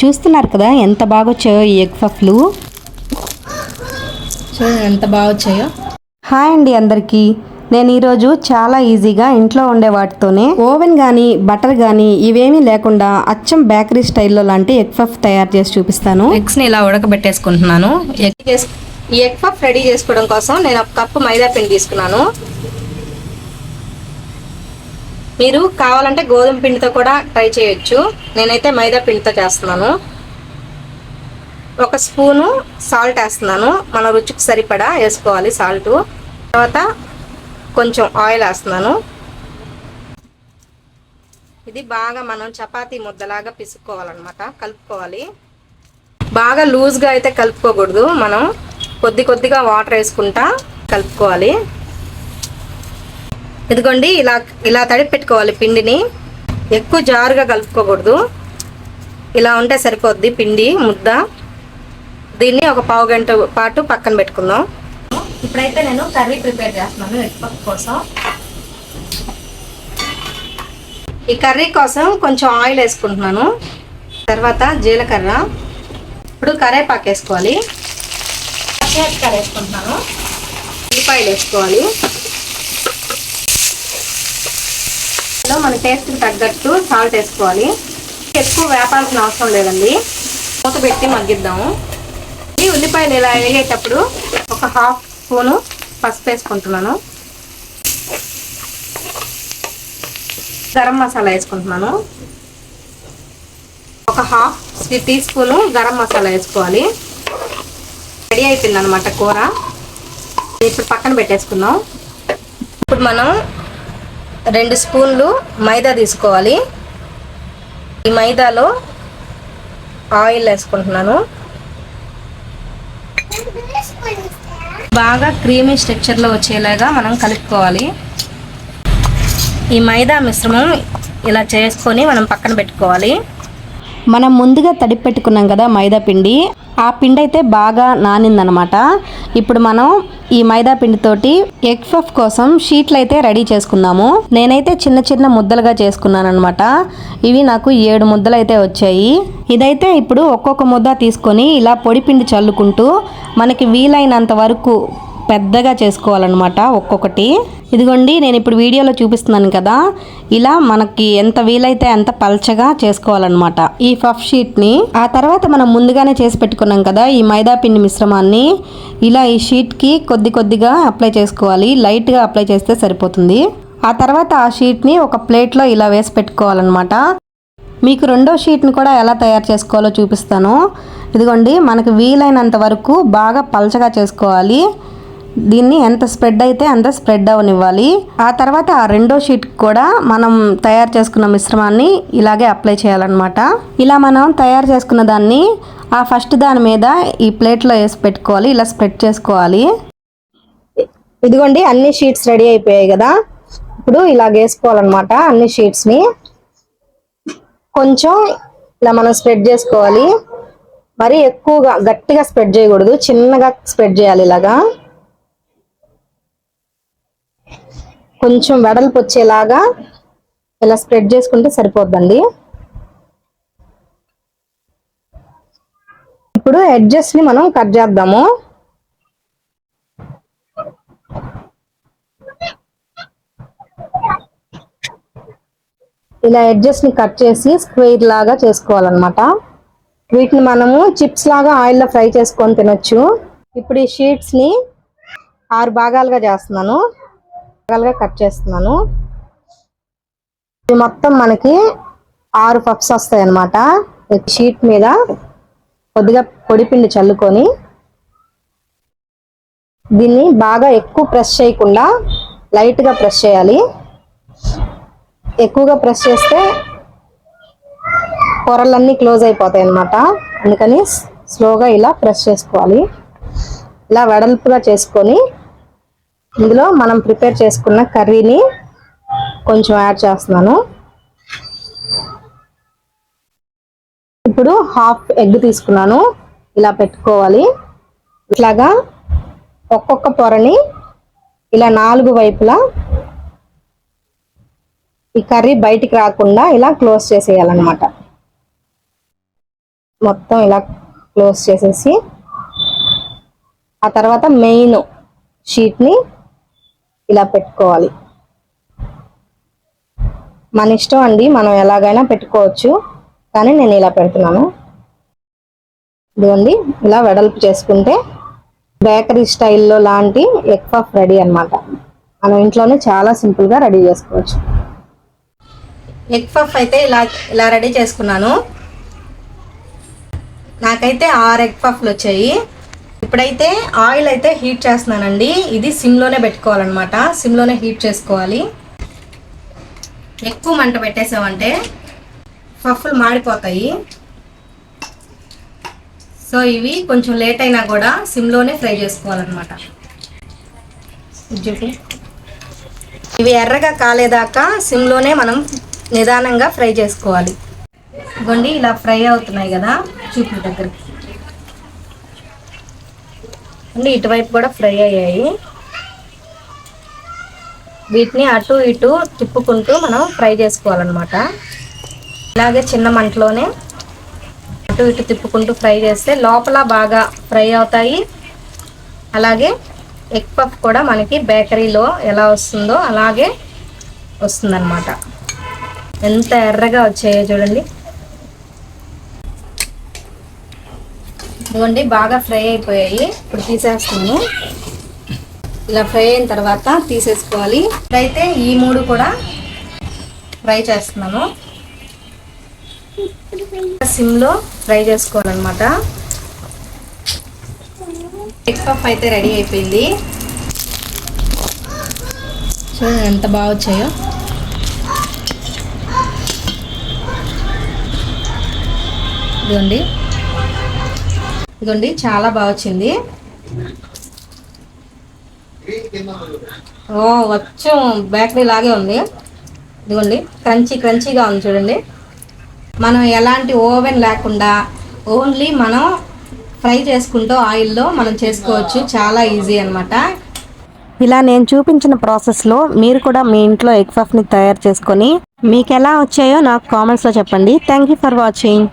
చూస్తున్నారు కదా ఎంత బాగా వచ్చాయో ఈ ఎగ్ పఫ్లు. చూడండి ఎంత బాగా వచ్చాయో. హాయ్ అండి అందరికీ. నేను ఈరోజు చాలా ఈజీగా ఇంట్లో ఉండే వాటితోనే ఓవెన్ కానీ బటర్ కానీ ఇవేమీ లేకుండా అచ్చం బేకరీ స్టైల్లో లాంటి ఎగ్ పఫ్ తయారు చేసి చూపిస్తాను. ఎగ్స్ని ఇలా ఉడకబెట్టేసుకుంటున్నాను. ఈ ఎగ్ పఫ్ రెడీ చేసుకోవడం కోసం నేను 1 కప్పు మైదా పిండి తీసుకున్నాను. మీరు కావాలంటే గోధుమ పిండితో కూడా ట్రై చేయొచ్చు. నేనైతే మైదా పిండితో చేస్తున్నాను. 1 స్పూను సాల్ట్ వేస్తున్నాను. మన రుచికి సరిపడా వేసుకోవాలి సాల్ట్. తర్వాత కొంచెం ఆయిల్ వేస్తున్నాను. ఇది బాగా మనం చపాతీ ముద్దలాగా పిసుక్కోవాలన్నమాట, కలుపుకోవాలి. బాగా లూజ్గా అయితే కలుపుకోకూడదు, మనం కొద్దిగా వాటర్ వేసుకుంటా కలుపుకోవాలి. ఇదిగోండి ఇలా తడిపి పెట్టుకోవాలి పిండిని. ఎక్కువ జారుగా కలుపుకోకూడదు, ఇలా ఉంటే సరిపోద్ది పిండి ముద్ద. దీన్ని ఒక పావు గంట పాటు పక్కన పెట్టుకుందాం. ఇప్పుడైతే నేను కర్రీ ప్రిపేర్ చేస్తున్నాను ఎగ్ పఫ్ కోసం. ఈ కర్రీ కోసం కొంచెం ఆయిల్ వేసుకుంటున్నాను. తర్వాత జీలకర్ర, ఇప్పుడు కరేపాకు వేసుకోవాలి. పచ్చిమిరపకాయలు వేసుకుంటున్నాను. ఉల్లిపాయలు వేసుకోవాలి. మన టేస్ట్కి తగ్గట్టు సాల్ట్ వేసుకోవాలి. ఎక్కువ వేపాల్సిన అవసరం లేదండి, మూత పెట్టి మగ్గిద్దాము. ఈ ఉల్లిపాయలు ఇలా వేగేటప్పుడు ఒక 1/2 స్పూను పసుపు వేసుకుంటున్నాను. గరం మసాలా వేసుకుంటున్నాను. ఒక 1/2 టీ స్పూను గరం మసాలా వేసుకోవాలి. రెడీ అయిపోయింది అనమాట కూర. ఇప్పుడు పక్కన పెట్టేసుకుందాం. ఇప్పుడు మనం 2 స్పూన్లు మైదా తీసుకోవాలి. ఈ మైదాలో ఆయిల్ వేసుకుంటున్నాను. బాగా క్రీమీ స్ట్రక్చర్లో వచ్చేలాగా మనం కలుపుకోవాలి. ఈ మైదా మిశ్రమం ఇలా చేసుకొని మనం పక్కన పెట్టుకోవాలి. మనం ముందుగా తడిపి పెట్టుకున్నాం కదా మైదా పిండి, ఆ పిండి అయితే బాగా నానిందనమాట. ఇప్పుడు మనం ఈ మైదా పిండితోటి ఎగ్ పఫ్ కోసం షీట్లు అయితే రెడీ చేసుకుందాము. నేనైతే చిన్న ముద్దలుగా చేసుకున్నాను అనమాట. ఇవి నాకు 7 ముద్దలు అయితే వచ్చాయి. ఇదైతే ఇప్పుడు ఒక్కొక్క ముద్ద తీసుకొని ఇలా పొడి పిండి చల్లుకుంటూ మనకి వీలైనంత వరకు పెద్దగా చేసుకోవాలన్నమాట ఒక్కొక్కటి. ఇదిగోండి నేను ఇప్పుడు వీడియోలో చూపిస్తున్నాను కదా, ఇలా మనకి ఎంత వీలైతే అంత పల్చగా చేసుకోవాలన్నమాట ఈ పఫ్ షీట్ని. ఆ తర్వాత మనం ముందుగానే చేసి పెట్టుకున్నాం కదా ఈ మైదా పిండి మిశ్రమాన్ని ఇలా ఈ షీట్కి కొద్దిగా అప్లై చేసుకోవాలి. లైట్గా అప్లై చేస్తే సరిపోతుంది. ఆ తర్వాత ఆ షీట్ని ఒక ప్లేట్లో ఇలా వేసి పెట్టుకోవాలన్నమాట. మీకు రెండో షీట్ని కూడా ఎలా తయారు చేసుకోవాలో చూపిస్తాను. ఇదిగోండి మనకు వీలైనంత వరకు బాగా పల్చగా చేసుకోవాలి. దీన్ని ఎంత స్ప్రెడ్ అయితే అంత స్ప్రెడ్ అవనివ్వాలి. ఆ తర్వాత ఆ రెండో షీట్ కూడా మనం తయారు చేసుకున్న మిశ్రమాన్ని ఇలాగే అప్లై చేయాలన్నమాట. ఇలా మనం తయారు చేసుకున్న దాన్ని ఆ ఫస్ట్ దాని మీద ఈ ప్లేట్లో వేసి పెట్టుకోవాలి. ఇలా స్ప్రెడ్ చేసుకోవాలి. ఇదిగోండి అన్ని షీట్స్ రెడీ అయిపోయాయి కదా. ఇప్పుడు ఇలాగ వేసుకోవాలన్నమాట అన్ని షీట్స్ని. కొంచెం ఇలా మనం స్ప్రెడ్ చేసుకోవాలి. మరి ఎక్కువగా గట్టిగా స్ప్రెడ్ చేయకూడదు, చిన్నగా స్ప్రెడ్ చేయాలి. ఇలాగా కొంచెం వెడల్పు వచ్చేలాగా ఇలా స్ప్రెడ్ చేసుకుంటే సరిపోద్దండి. ఇప్పుడు ఎడ్జెస్ ని మనం కట్ చేద్దాము. ఇలా ఎడ్జెస్ ని కట్ చేసి స్క్వేర్ లాగా చేసుకోవాలన్నమాట. వీటిని మనము చిప్స్ లాగా ఆయిల్లో ఫ్రై చేసుకొని తినొచ్చు. ఇప్పుడు ఈ షీట్స్ ని 6 భాగాలుగా చేస్తున్నాను, కట్ చేస్తున్నాను. ఇది మొత్తం మనకి 6 పఫ్స్ వస్తాయి అన్నమాట. షీట్ మీద కొద్దిగా పొడిపిండి చల్లుకొని దీన్ని బాగా ఎక్కువ ప్రెస్ చేయకుండా లైట్గా ప్రెస్ చేయాలి. ఎక్కువగా ప్రెస్ చేస్తే పొరలన్నీ క్లోజ్ అయిపోతాయి అన్నమాట. అందుకని స్లోగా ఇలా ప్రెస్ చేసుకోవాలి. ఇలా వెడల్పుగా చేసుకొని ఇందులో మనం ప్రిపేర్ చేసుకున్న కర్రీని కొంచెం యాడ్ చేస్తున్నాను. ఇప్పుడు 1/2 ఎగ్ తీసుకున్నాను. ఇలా పెట్టుకోవాలి. ఇట్లాగా ఒక్కొక్క పొరని ఇలా 4 వైపులా ఈ కర్రీ బయటికి రాకుండా ఇలా క్లోజ్ చేసేయాలన్నమాట. మొత్తం ఇలా క్లోజ్ చేసేసి ఆ తర్వాత మెయిన్ షీట్ని ఇలా పెట్టుకోవాలి. మన ఇష్టం అండి, మనం ఎలాగైనా పెట్టుకోవచ్చు, కానీ నేను ఇలా పెడుతున్నాను. ఇదిగోండి, ఇలా వెడల్పు చేసుకుంటే బేకరీ స్టైల్లో లాంటి ఎగ్ పఫ్ రెడీ అన్నమాట. మనం ఇంట్లోనే చాలా సింపుల్గా రెడీ చేసుకోవచ్చు. ఎగ్ పఫ్ అయితే ఇలా రెడీ చేసుకున్నాను. నాకైతే 6 ఎగ్ పఫ్లు వచ్చాయి. ఇప్పుడైతే ఆయిల్ అయితే హీట్ చేస్తున్నానండి. ఇది సిమ్లోనే పెట్టుకోవాలన్నమాట, సిమ్లోనే హీట్ చేసుకోవాలి. ఎక్కువ మంట పెట్టేసామంటే పఫ్లు మాడిపోతాయి. సో ఇవి కొంచెం లేట్ అయినా కూడా సిమ్లోనే ఫ్రై చేసుకోవాలన్నమాట. ఇవి ఎర్రగా కాలేదాకా సిమ్లోనే మనం నిదానంగా ఫ్రై చేసుకోవాలి. ఇదిగోండి, ఇలా ఫ్రై అవుతున్నాయి కదా చూపుల దగ్గరికి. అండి ఇటువైపు కూడా ఫ్రై అయ్యాయి. వీటిని అటు ఇటు తిప్పుకుంటూ మనం ఫ్రై చేసుకోవాలన్నమాట. ఇలాగే చిన్న మంటలోనే అటు ఇటు తిప్పుకుంటూ ఫ్రై చేస్తే లోపల బాగా ఫ్రై అవుతాయి. అలాగే ఎగ్ పఫ్ కూడా మనకి బేకరీలో ఎలా వస్తుందో అలాగే వస్తుందన్నమాట. ఎంత ఎర్రగా వచ్చాయో చూడండి. ఇదిగోండి, బాగా ఫ్రై అయిపోయాయి. ఇప్పుడు తీసేస్తాను. ఇలా ఫ్రై అయిన తర్వాత తీసేసుకోవాలి. ఇప్పుడైతే ఈ 3 కూడా ఫ్రై చేస్తున్నాను. సిమ్లో ఫ్రై చేసుకోవాలన్నమాట. ఎగ్ పఫ్ అయితే రెడీ అయిపోయింది. చూడండి ఎంత బాగా వచ్చాయో. ఇదిగోండి చాలా బాగా వచ్చింది. వచ్చు బేకరీ లాగే ఉంది. ఇదిగోండి, క్రంచీగా ఉంది చూడండి. మనం ఎలాంటి ఓవెన్ లేకుండా ఓన్లీ మనం ఫ్రై చేసుకుంటూ ఆయిల్లో మనం చేసుకోవచ్చు. చాలా ఈజీ అన్నమాట. ఇలా నేను చూపించిన ప్రాసెస్లో మీరు కూడా మీ ఇంట్లో ఎగ్ పఫ్ని తయారు చేసుకొని మీకు ఎలా వచ్చాయో నాకు కామెంట్స్లో చెప్పండి. Thank you for watching.